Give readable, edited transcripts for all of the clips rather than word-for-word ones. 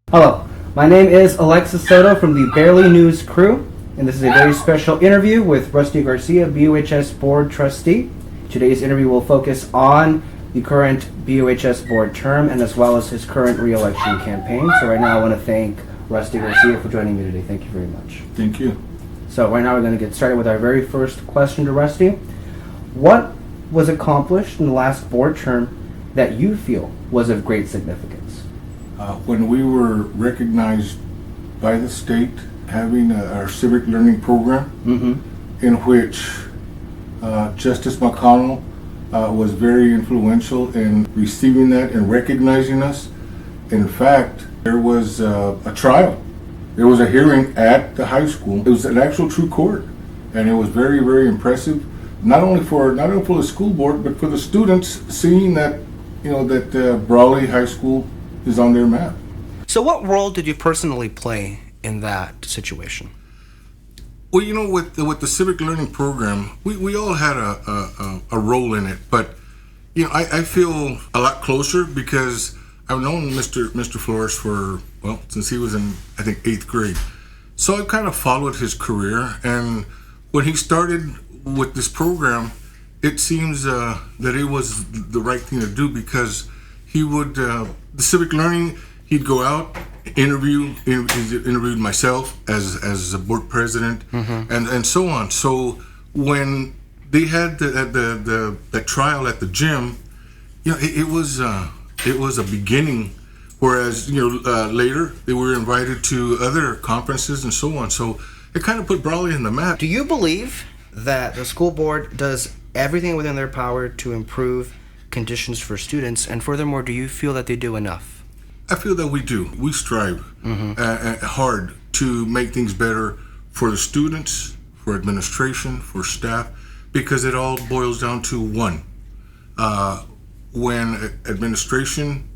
Hello, my name is Alexis Soto from the Barely News crew, and this is a very special interview with Rusty Garcia, BUHS Board Trustee. Today's interview will focus on the current BUHS Board term and as well as his current re-election campaign. So right now I want to thank Rusty Garcia for joining me today. Thank you very much. Thank you. So right now we're going to get started with our very first question to Rusty. What was accomplished in the last board term that you feel was of great significance? When we were recognized by the state having our civic learning program, in which Justice McConnell was very influential in receiving that and recognizing us. In fact, there was a trial. There was a hearing at the high school. It was an actual true court, and it was very, very impressive. Not only for the school board, but for the students, seeing that Brawley High School is on their map. So what role did you personally play in that situation? Well, with the civic learning program, we all had a role in it, but I feel a lot closer because I've known Mr. Flores since he was in, I think, 8th grade. So I kind of followed his career, and when he started with this program, it seems that it was the right thing to do because he would, the civic learning, he'd go out, interviewed myself as a board president, and so on. So when they had the trial at the gym, it was a beginning. Whereas later they were invited to other conferences and so on. So it kind of put Brawley in the map. Do you believe that the school board does everything within their power to improve conditions for students, and furthermore, do you feel that they do enough? I feel that we do. We strive hard to make things better for the students, for administration, for staff, because it all boils down to one. When administration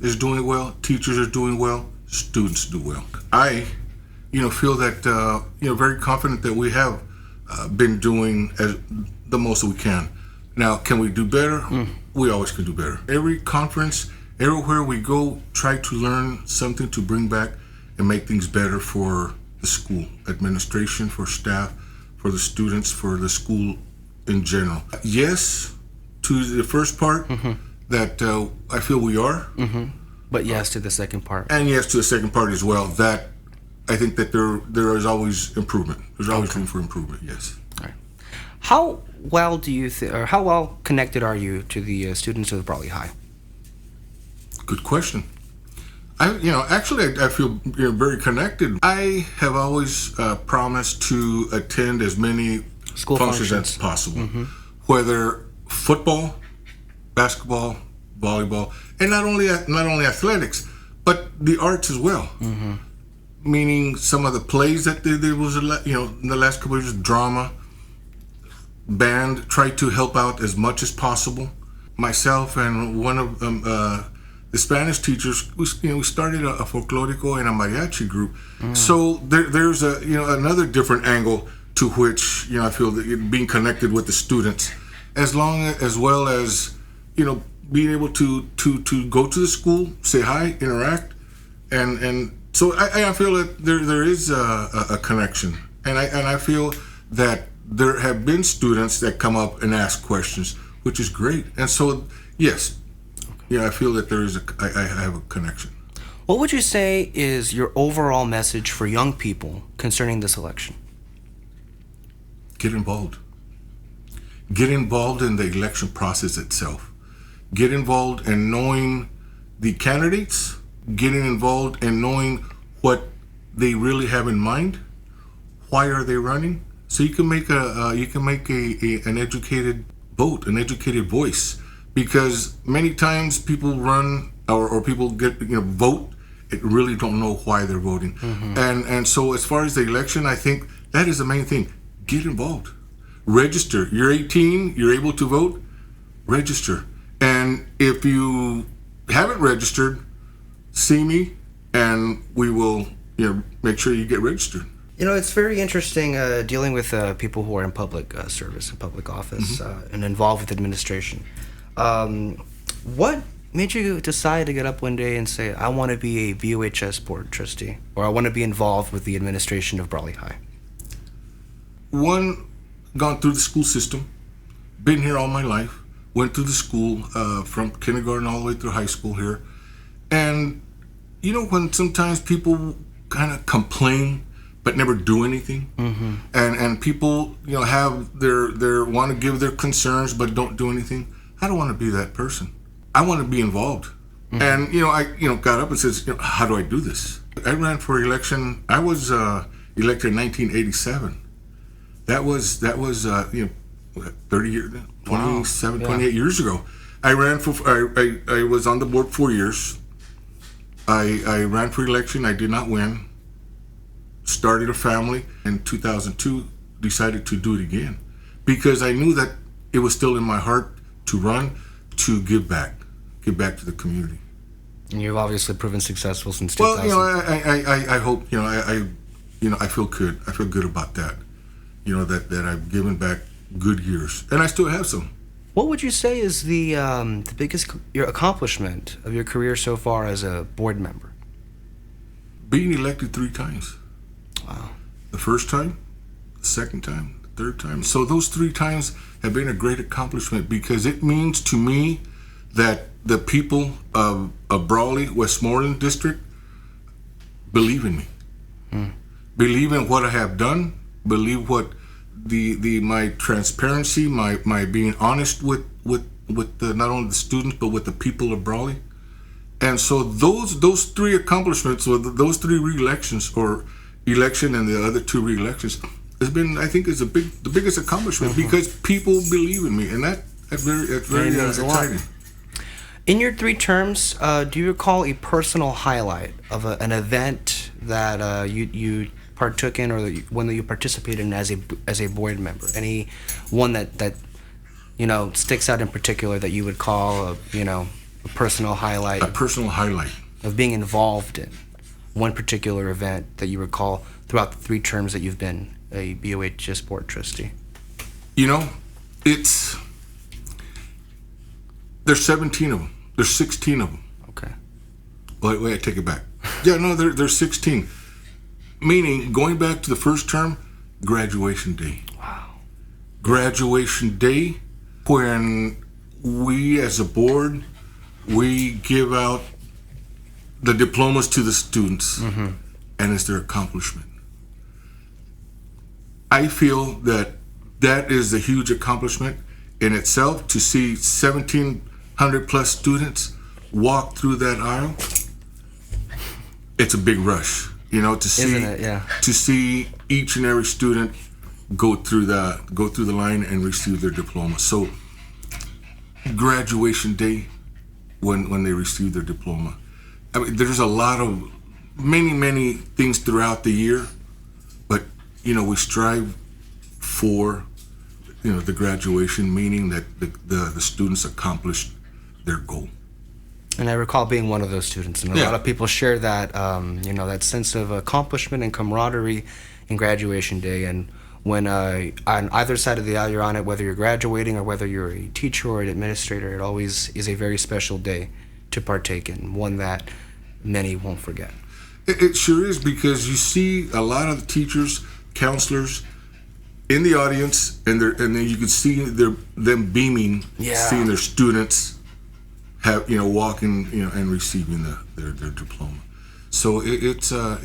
is doing well, teachers are doing well, students do well. I, feel that, very confident that we have been doing the most we can. Now, can we do better? We always can do better. Every conference, everywhere we go, try to learn something to bring back and make things better for the school administration, for staff, for the students, for the school in general. Yes, to the first part, that I feel we are. But yes to the second part. And yes to the second part as well, that I think that there is always improvement. There's always room for improvement, yes. All right. How well do you or how well connected are you to the students of Brawley High? Good question. I feel very connected. I have always promised to attend as many school functions as possible, whether football, basketball, volleyball, and not only athletics, but the arts as well. Meaning some of the plays that there was, in the last couple of years, drama, band, try to help out as much as possible. Myself and one of the Spanish teachers, we started a folklorico and a mariachi group. So there's another different angle to which I feel that being connected with the students, as well as being able to go to the school, say hi, interact, and so I feel that there is a connection, and I feel that there have been students that come up and ask questions, which is great, and so yes, I feel that I have a connection. What would you say is your overall message for young people concerning this election? Get involved. Get involved in the election process itself. Get involved in knowing the candidates, getting involved in knowing what they really have in mind, why are they running, so you can make an educated vote, an educated voice, because many times people run or people get vote and really don't know why they're voting, and so as far as the election, I think that is the main thing. Get involved, register. You're 18, you're able to vote, register. And if you haven't registered, see me, and we will, make sure you get registered. It's very interesting dealing with people who are in public service, in public office, and involved with administration. What made you decide to get up one day and say, I want to be a BUHS board trustee, or I want to be involved with the administration of Brawley High? One, gone through the school system, been here all my life, went through the school from kindergarten all the way through high school here. And, you know, when sometimes people kind of complain but never do anything, and people, you know, have their want to give their concerns but don't do anything, I don't want to be that person. I want to be involved. And, you know, I got up and says, you know, how do I do this? I ran for election. I was elected in 1987. That was 30 years, 27, 28 years ago. I ran for, I was on the board 4 years. I ran for election. I did not win. Started a family. In 2002, decided to do it again because I knew that it was still in my heart to run, to give back to the community. And you've obviously proven successful since 2000. Well, you know, I hope, you know, I feel good. I feel good about that. You know, that I've given back good years, and I still have some. What would you say is the biggest your accomplishment of your career so far as a board member? Being elected 3 times. Wow. The first time, the second time, the third time. So those 3 times have been a great accomplishment because it means to me that the people of Brawley, Westmoreland District, believe in me. Believe in what I have done, believe what my transparency, my being honest with not only the students but with the people of Brawley. And so those 3 accomplishments, or those 3 re-elections, or election and the other 2 re-elections, has been, I think, the biggest accomplishment because people believe in me, and that's very exciting. In your 3 terms, do you recall a personal highlight of an event that you partook in, or one that you participated in as a board member? Any one that you know sticks out in particular that you would call a personal highlight? A personal highlight of being involved in one particular event that you recall throughout the 3 terms that you've been a BUHS board trustee. You know, there's 17 of them. There's 16 of them. Okay. Wait, I take it back. Yeah, no, there's 16. Meaning, going back to the first term, graduation day. Wow. Graduation day, when we as a board, we give out the diplomas to the students, and it's their accomplishment. I feel that is a huge accomplishment in itself, to see 1,700 plus students walk through that aisle. It's a big rush, you know, to see. Isn't it? Yeah. To see each and every student go through the line and receive their diploma. So graduation day, when they receive their diploma. I mean, there's a lot of many things throughout the year, but you know, we strive for, you know, the graduation, meaning that the students accomplished their goal. And I recall being one of those students, and a lot of people share that, that sense of accomplishment and camaraderie in graduation day. And when on either side of the aisle you're on it, whether you're graduating or whether you're a teacher or an administrator, it always is a very special day to partake in, one that many won't forget. It sure is, because you see a lot of the teachers, counselors in the audience, and then you can see them beaming, seeing their students walking, and receiving their diploma. So it's a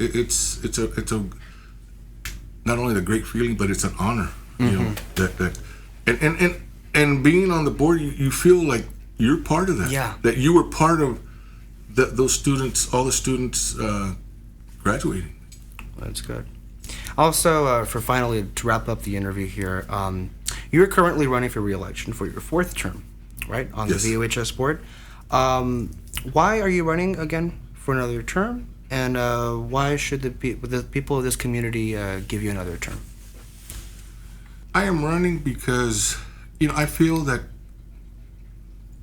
not only a great feeling, but it's an honor. You know, that and being on the board, you feel like you're part of that. Yeah. That you were part of those students, all the students graduating. That's good. Also, finally, to wrap up the interview here, you're currently running for re-election for your 4th term, right, on the BUHS board. Why are you running again for another term, and why should the people of this community give you another term? I am running because, I feel that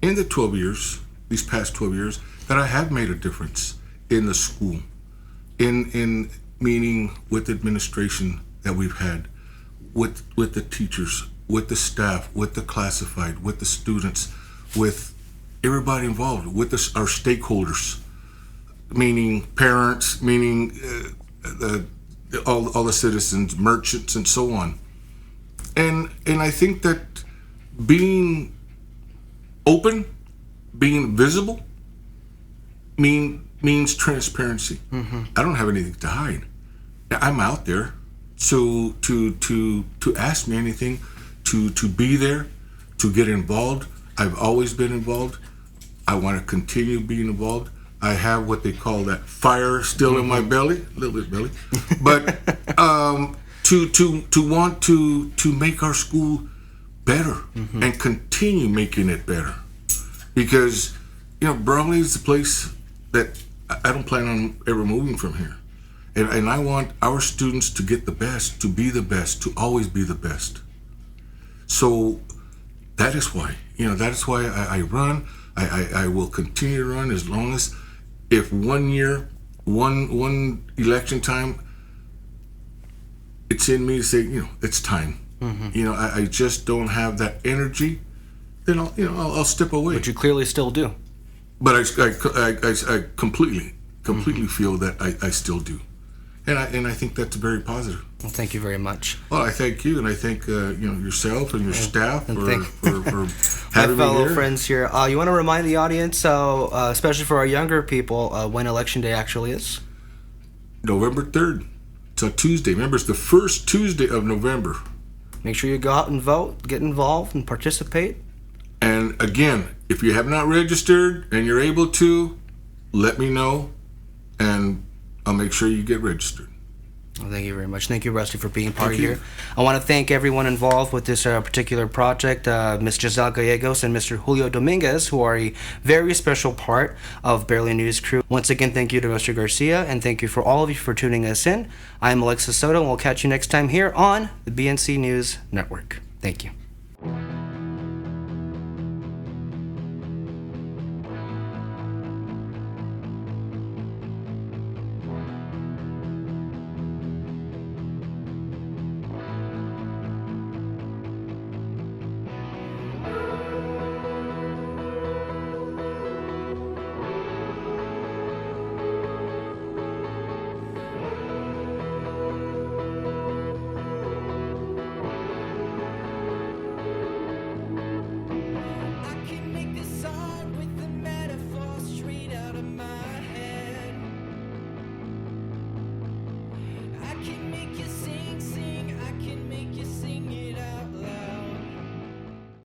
in the 12 years, these past 12 years, that I have made a difference in the school, in meaning with the administration that we've had, with the teachers, with the staff, with the classified, with the students, with everybody involved with us, our stakeholders, meaning parents, meaning all the citizens, merchants, and so on. And I think that being open, being visible, means transparency. I don't have anything to hide. I'm out there, so to ask me anything, to be there, to get involved. I've always been involved. I want to continue being involved. I have what they call that fire still in my belly, a little bit belly, but to want to make our school better and continue making it better, because Brawley is the place that I don't plan on ever moving from here, and I want our students to get the best, to be the best, to always be the best. So that is why I run. I will continue to run as long as, if one year, one election time, it's in me to say, it's time. I just don't have that energy. Then I'll step away. But you clearly still do. But I completely feel that I still do, and I think that's very positive. Well, thank you very much. Well, I thank you, and I thank yourself and your staff and for my having me fellow here. friends here. You want to remind the audience, especially for our younger people, when Election Day actually is? November 3rd. It's a Tuesday. Remember, it's the first Tuesday of November. Make sure you go out and vote, get involved, and participate. And again, if you have not registered and you're able to, let me know, and I'll make sure you get registered. Well, thank you very much. Thank you, Rusty, for being part Thank here. you. I want to thank everyone involved with this particular project, Ms. Giselle Gallegos and Mr. Julio Dominguez, who are a very special part of Barely News Crew. Once again, thank you to Mr. Garcia, and thank you for all of you for tuning us in. I'm Alexis Soto, and we'll catch you next time here on the BNC News Network. Thank you.